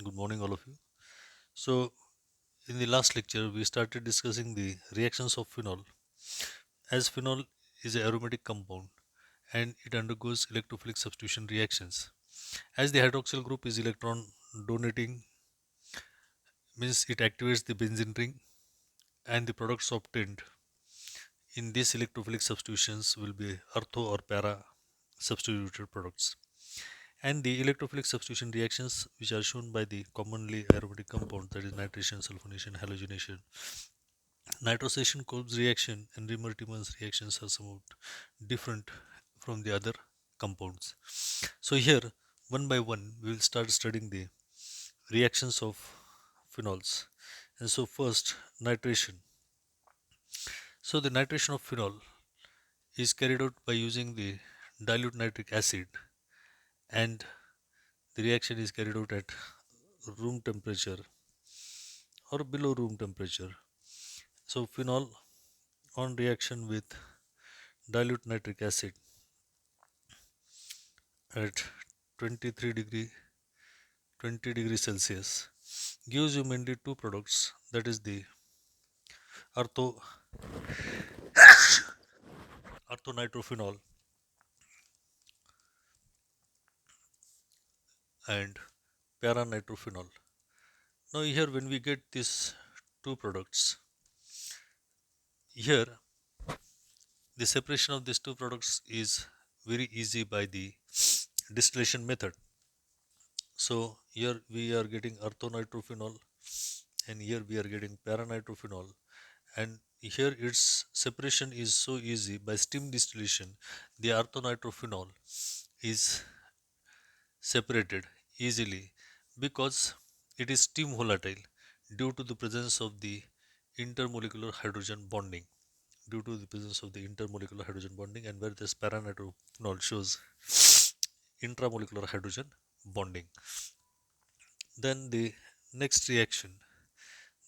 Good morning, all of you. So, in the last lecture, we started discussing the reactions of phenol. As phenol is an aromatic compound and it undergoes electrophilic substitution reactions. As the hydroxyl group is electron donating, means it activates the benzene ring, and the products obtained in these electrophilic substitutions will be ortho or para substituted products. And the electrophilic substitution reactions, which are shown by the commonly aromatic compound, that is nitration, sulfonation, halogenation, nitrosation, Kolb's reaction, and Remer-Timmer's reactions are somewhat different from the other compounds. So here, one by one, we will start studying the reactions of phenols. And so first, nitration. So the nitration of phenol is carried out by using the dilute nitric acid, and the reaction is carried out at room temperature or below room temperature. So phenol on reaction with dilute nitric acid at 23 degree 20 degrees Celsius gives you mainly two products, that is the ortho orthonitrophenol and paranitrophenol. Now here when we get these two products, here the separation of these two products is very easy by the distillation method. So here we are getting orthonitrophenol and here we are getting paranitrophenol, and here its separation is so easy by steam distillation. The orthonitrophenol is separated easily because it is steam volatile due to the presence of the intermolecular hydrogen bonding, and where this paranitrophenol shows intramolecular hydrogen bonding. Then the next reaction,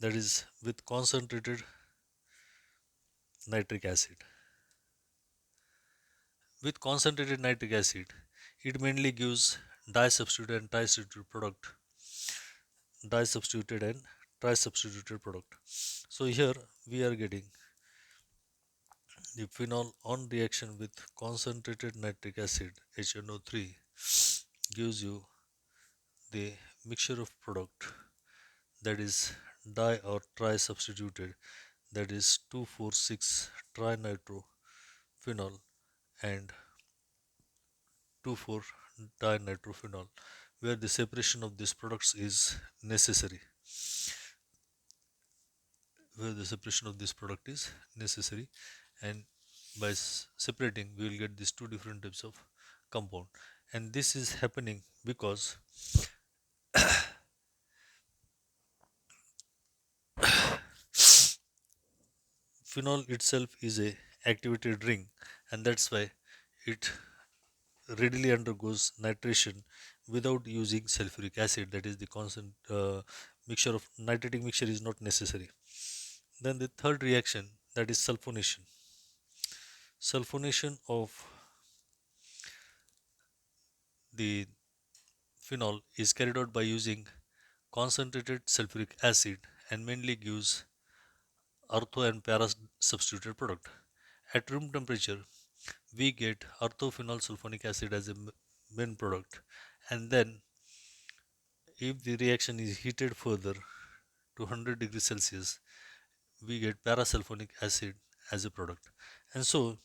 that is with concentrated nitric acid. With concentrated nitric acid, it mainly gives disubstituted and trisubstituted product, disubstituted and trisubstituted product. So here we are getting the phenol on reaction with concentrated nitric acid HNO3 gives you the mixture of product, that is di or trisubstituted, that is 2,4,6 trinitrophenol and 2,4-dinitrophenol, where the separation of these products is necessary. Where the separation of this product is necessary, and by separating we will get these two different types of compound, and this is happening because phenol itself is a activated ring, and that's why it readily undergoes nitration without using sulfuric acid, that is the constant mixture of nitrating mixture is not necessary. Then the third reaction, that is sulfonation. Sulfonation of the phenol is carried out by using concentrated sulfuric acid and mainly gives ortho and para substituted product. At room temperature, we get orthophenol sulfonic acid as a main product, and then if the reaction is heated further to 100 degrees Celsius, we get parasulfonic acid as a product. And so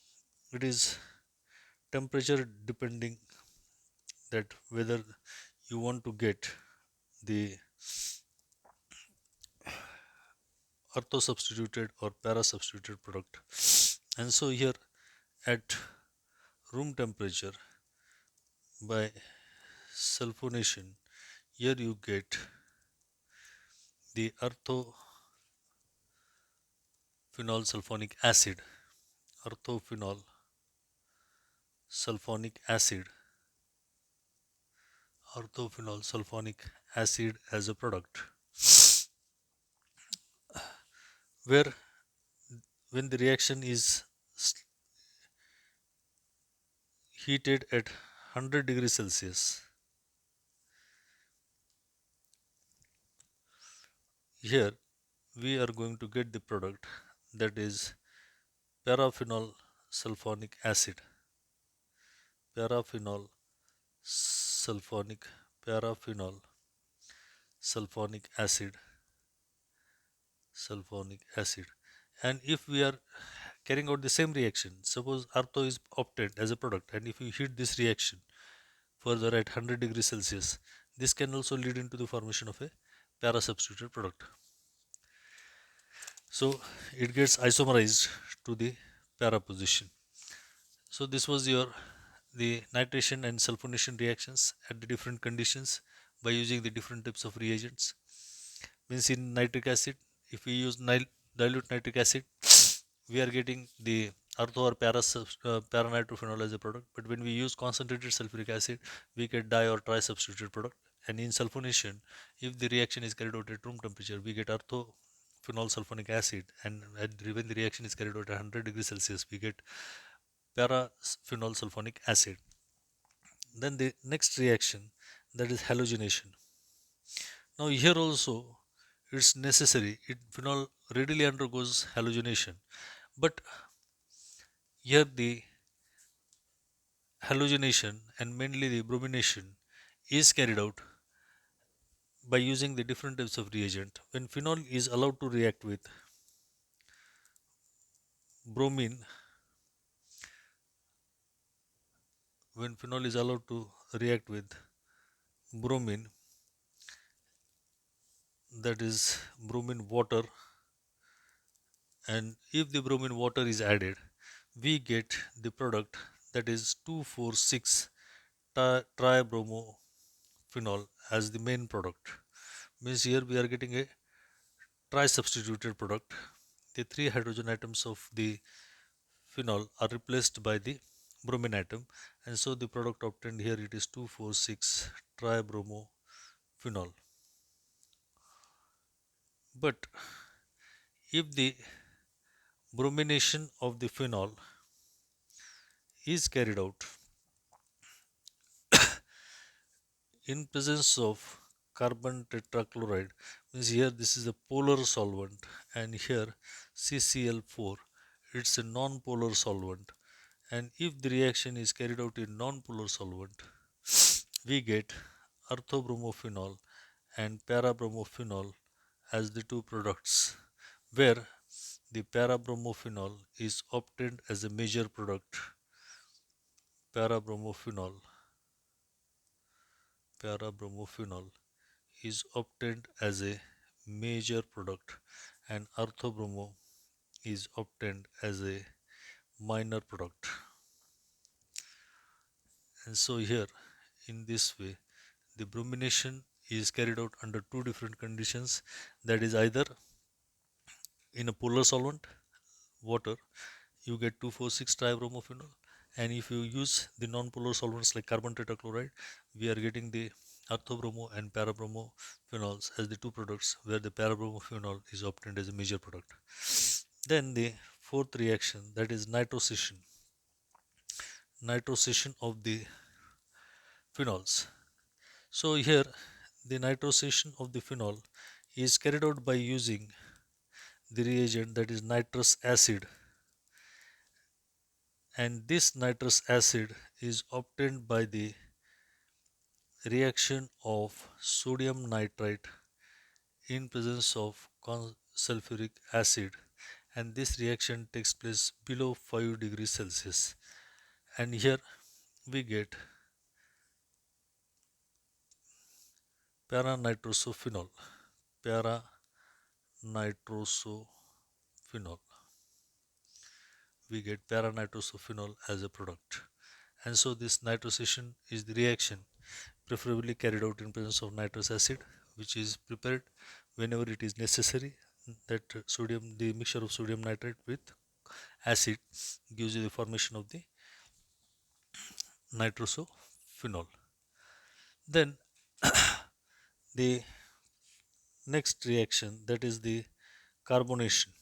it is temperature depending that whether you want to get the ortho substituted or para substituted product. And so here at room temperature by sulfonation, here you get the orthophenol sulfonic acid, orthophenol sulfonic acid, orthophenol sulfonic acid as a product, where when the reaction is heated at 100 degrees Celsius, here we are going to get the product, that is paraphenol sulfonic acid. Paraphenol sulfonic Paraphenol sulfonic acid. And if we are carrying out the same reaction, suppose ortho is obtained as a product, and if you heat this reaction further at 100 degrees Celsius, this can also lead into the formation of a para substituted product. So it gets isomerized to the para position. So this was your the nitration and sulfonation reactions at the different conditions by using the different types of reagents. Means in nitric acid, if we use dilute nitric acid, we are getting the ortho or paranitrophenol as a product. But when we use concentrated sulfuric acid, we get di or tri substituted product. And in sulfonation, if the reaction is carried out at room temperature, we get orthophenol sulfonic acid. And when the reaction is carried out at 100 degrees Celsius, we get paraphenol sulfonic acid. Then the next reaction, that is halogenation. Now here also it's necessary. Phenol readily undergoes halogenation, but here the halogenation and mainly the bromination is carried out by using the different types of reagent. When phenol is allowed to react with bromine, when phenol is allowed to react with bromine, that is bromine water, and if the bromine water is added, we get the product, that is 2,4,6 tribromophenol as the main product. Means here we are getting a tri-substituted product. The three hydrogen atoms of the phenol are replaced by the bromine atom, and so the product obtained here, it is 2,4,6 tribromophenol. But if the bromination of the phenol is carried out in presence of carbon tetrachloride, means here this is a polar solvent, and here CCl4, it's a non-polar solvent, and if the reaction is carried out in non-polar solvent, we get orthobromophenol and parabromophenol as the two products, where the parabromophenol is obtained as a major product. Parabromophenol is obtained as a major product, and orthobromo is obtained as a minor product. And so here in this way, the bromination is carried out under two different conditions, that is either in a polar solvent, water, you get 2,4,6 tribromophenol, and if you use the non-polar solvents like carbon tetrachloride, we are getting the orthobromo and parabromophenol as the two products, where the parabromophenol is obtained as a major product. Then the fourth reaction, that is nitrosation of the phenols. So here the nitrosation of the phenol is carried out by using the reagent, that is nitrous acid, and this nitrous acid is obtained by the reaction of sodium nitrite in presence of sulfuric acid, and this reaction takes place below 5 degrees Celsius, and here we get paranitrosophenol. Paranitrosophenol. We get paranitrosophenol as a product, and so this nitrosation is the reaction preferably carried out in presence of nitrous acid, which is prepared whenever it is necessary, that the mixture of sodium nitrate with acid gives you the formation of the nitrosophenol. Then the next reaction, that is the carbonation,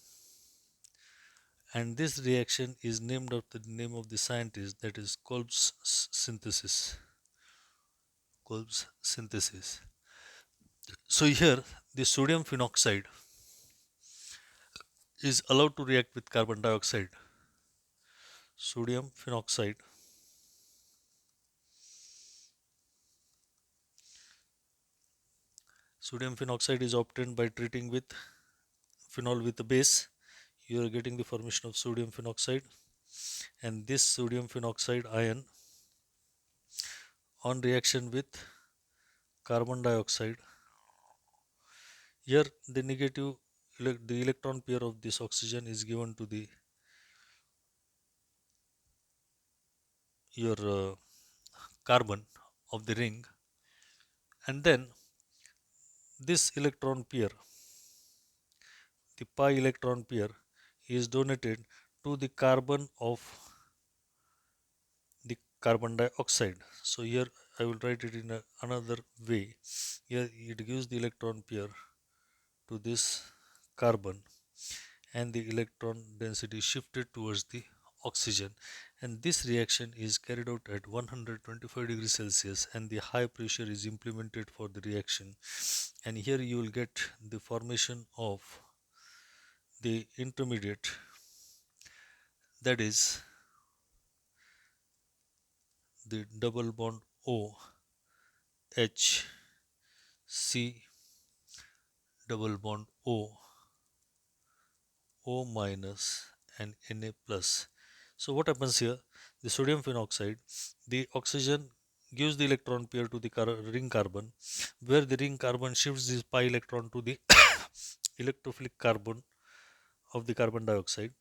and this reaction is named after the name of the scientist, that is Kolb's synthesis. Kolb's synthesis. So here the sodium phenoxide is allowed to react with carbon dioxide, sodium phenoxide. Sodium phenoxide is obtained by treating with phenol with a base. You are getting the formation of sodium phenoxide, and this sodium phenoxide ion on reaction with carbon dioxide. Here the negative the electron pair of this oxygen is given to the your carbon of the ring, and then this electron pair, the pi electron pair, is donated to the carbon of the carbon dioxide. So here I will write it in another way. Here it gives the electron pair to this carbon, and the electron density shifted towards the oxygen, and this reaction is carried out at 125 degrees Celsius, and the high pressure is implemented for the reaction, and here you will get the formation of the intermediate, that is the double bond O H C double bond O minus and Na plus. So what happens here? The sodium phenoxide, the oxygen gives the electron pair to the ring carbon, where the ring carbon shifts this pi electron to the electrophilic carbon of the carbon dioxide,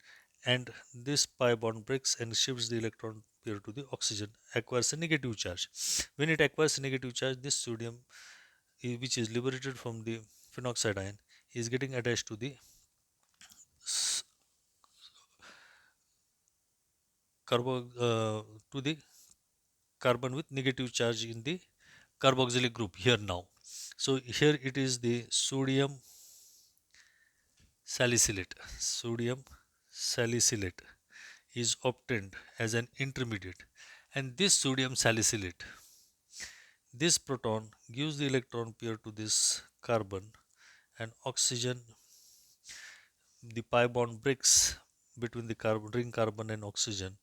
and this pi bond breaks and shifts the electron pair to the oxygen, acquires a negative charge. When it acquires a negative charge, this sodium, which is liberated from the phenoxide ion, is getting attached to the to the carbon with negative charge in the carboxylic group here now. So here it is the sodium salicylate. Sodium salicylate is obtained as an intermediate, and this sodium salicylate, this proton gives the electron pair to this carbon, and oxygen, the pi bond breaks between the carbon, ring carbon and oxygen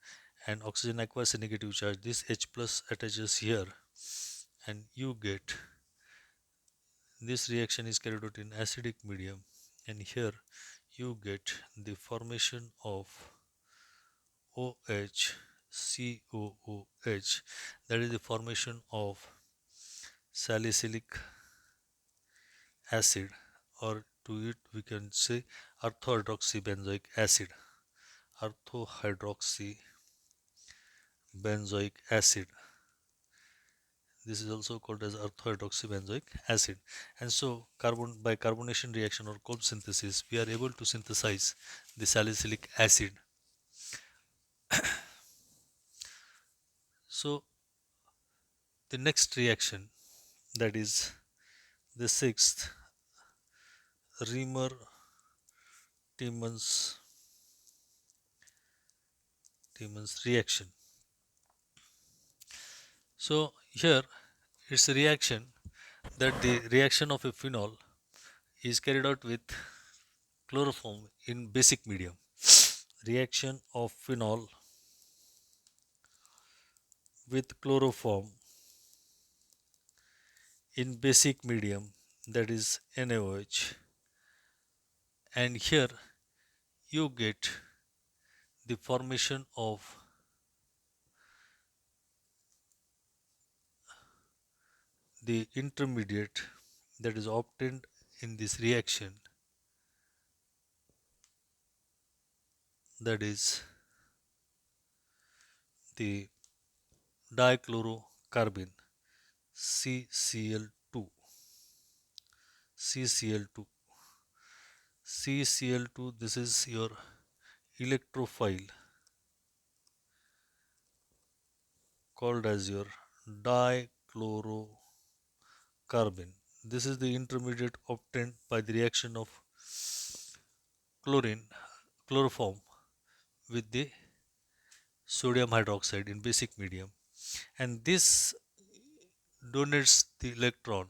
acquires a negative charge. This H plus attaches here, and you get this reaction is carried out in acidic medium, and here you get the formation of OH COOH, that is the formation of salicylic acid, or to it we can say orthohydroxybenzoic acid. Orthohydroxybenzoic acid, this is also called as orthohydroxybenzoic acid. And so carbon by carbonation reaction or Kolb synthesis, we are able to synthesize the salicylic acid. So the next reaction, that is the sixth, Reamer Timmons reaction. So here it's a reaction, that the reaction of a phenol is carried out with chloroform in basic medium. Reaction of phenol with chloroform in basic medium, that is NaOH, and here you get the formation of the intermediate that is obtained in this reaction, that is the dichlorocarbene CCl2. CCl2. CCl2, this is your electrophile called as your dichlorocarbene. This is the intermediate obtained by the reaction of chlorine, chloroform with the sodium hydroxide in basic medium, and this donates the electron,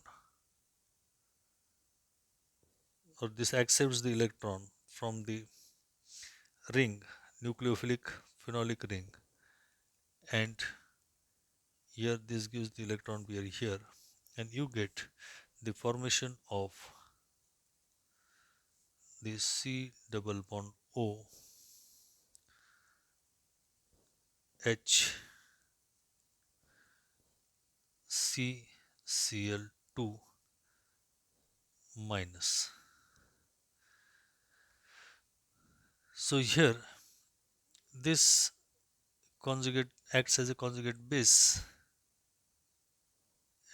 or this accepts the electron from the ring, nucleophilic phenolic ring, and here this gives the electron pair here, and you get the formation of the C double bond O H CCl2 minus. So here this conjugate acts as a conjugate base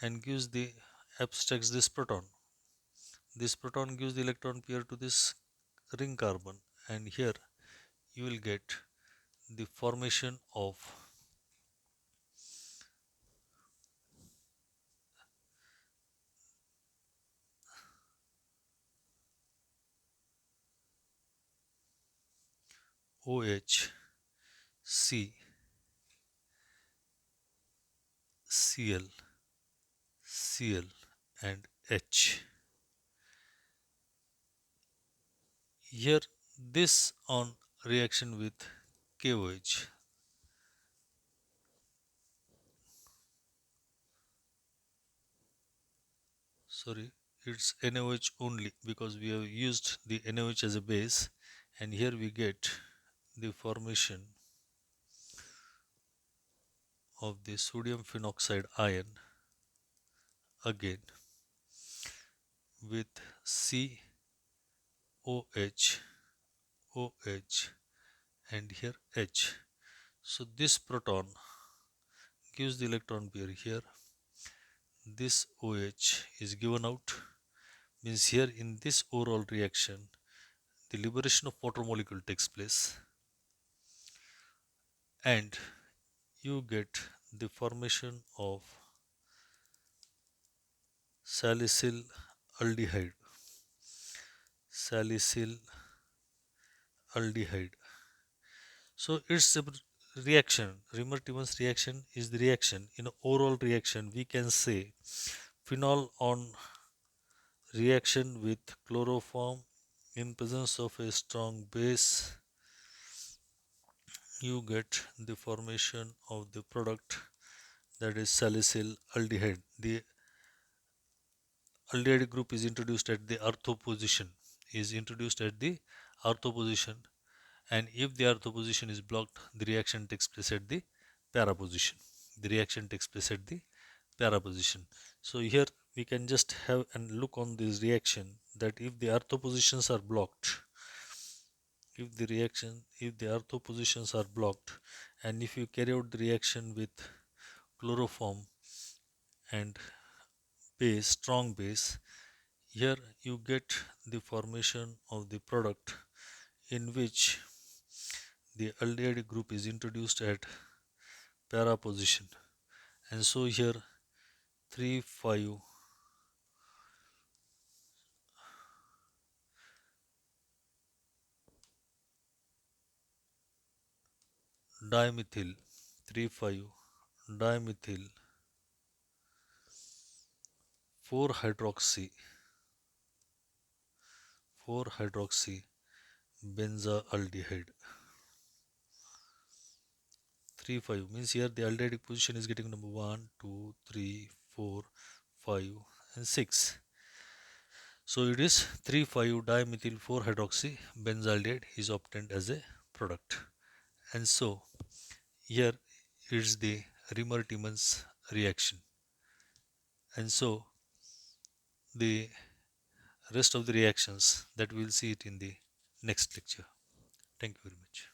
and gives the abstracts this proton. This proton gives the electron pair to this ring carbon, and here you will get the formation of OH, C, Cl, Cl, and H. Here this on reaction with KOH. Sorry, it's NaOH only because we have used the NaOH as a base, and here we get the formation of the sodium phenoxide ion again with COH, OH, and here H. So this proton gives the electron pair here. This OH is given out, means here in this overall reaction the liberation of water molecule takes place, and you get the formation of salicyl aldehyde. Salicyl aldehyde. So it's a reaction. Riemann-Tiemann reaction is the reaction. In an overall reaction, we can say phenol on reaction with chloroform in presence of a strong base, you get the formation of the product, that is salicyl aldehyde. The aldehyde group is introduced at the ortho position, and if the ortho position is blocked, the reaction takes place at the para position. So here we can just have and look on this reaction, that if the ortho positions are blocked, if the ortho positions are blocked, and if you carry out the reaction with chloroform and base, strong base, here you get the formation of the product in which the aldehyde group is introduced at para position, and so here 3,5 dimethyl 3,5 dimethyl 4 hydroxy 4 hydroxy benzaldehyde. 3,5 means here the aldehyde position is getting number 1, 2, 3, 4, 5, and 6. So it is 3,5 dimethyl 4 hydroxy benzaldehyde is obtained as a product, and so here is the Riemann-Tiemann's reaction, and so the rest of the reactions that we will see it in the next lecture. Thank you very much.